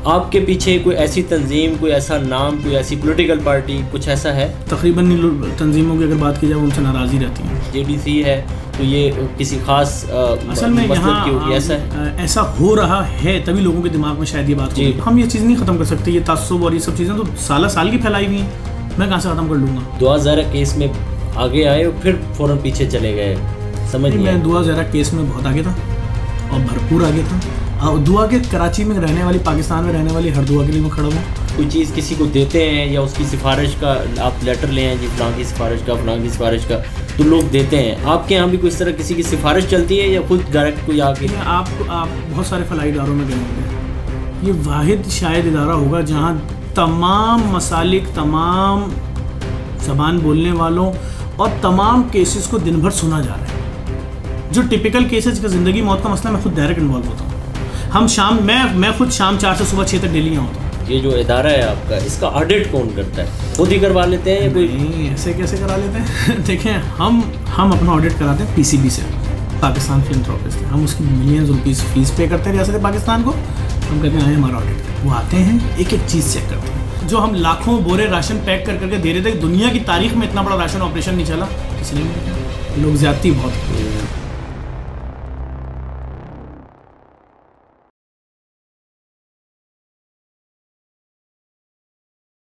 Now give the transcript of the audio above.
आपके पीछे कोई ऐसी तंजीम, कोई ऐसा नाम, कोई ऐसी पॉलिटिकल पार्टी, कुछ ऐसा है? तकरीबन तंजीमों की अगर बात की जाए उनसे नाराज़ी रहती है। JDC है तो ये किसी खास असल में यहाँ ऐसा है, ऐसा हो रहा है तभी लोगों के दिमाग में शायद ये बात होगी। हम ये चीज़ नहीं ख़त्म कर सकते, ये तासुब और ये सब चीज़ें तो साल की फैलाई हुई हैं, मैं कहाँ से ख़त्म कर लूँगा। दुआ ज़हरा केस में आगे आए और फिर फ़ौरन पीछे चले गए, समझ नहीं। मैं दुआ ज़हरा केस में बहुत आगे था और भरपूर आगे था। दुआ के कराची में रहने वाली, पाकिस्तान में रहने वाली हर दुआ के लिए मैं खड़ा हूँ। कोई चीज़ किसी को देते हैं या उसकी सिफारिश का आप लेटर ले हैं जी, फलां की सिफारिश का, फलां की सिफारिश का, तो लोग देते हैं। आपके यहाँ भी कोई इस तरह किसी की सिफारिश चलती है या खुद डायरेक्ट कोई आके? आप बहुत सारे फलाई इदारों में गए होंगे, ये वाहिद शायद इदारा होगा जहाँ तमाम मसालिक, तमाम ज़बान बोलने वालों और तमाम केसेस को दिन भर सुना जा रहा है। जो टिपिकल केसेस का ज़िंदगी मौत का मसला, मैं खुद डायरेक्ट इन्वॉल्व होता हूँ। हम शाम मैं खुद शाम 4 से सुबह 6 तक डेली यहाँ होता हूँ। ये जो इदारा है आपका, इसका ऑडिट कौन करता है? खुद ही करवा लेते हैं या कोई? नहीं, ऐसे कैसे करा लेते हैं देखें, हम अपना ऑडिट कराते हैं PCB से, पाकिस्तान फिलैंथ्रोपिस्ट से। हम उसकी मिलियंस रुपीज़ फीस पे करते हैं रियासत पाकिस्तान को। हम कहते हैं आए हमारा ऑडिट, वो आते हैं एक एक चीज़ चेक करते हैं। जो हम लाखों बोरे राशन पैक कर करके दे रहे थे, दुनिया की तारीख में इतना बड़ा राशन ऑपरेशन नहीं चला, किसी ने नहीं देखा। लोग ज़्यादती बहुत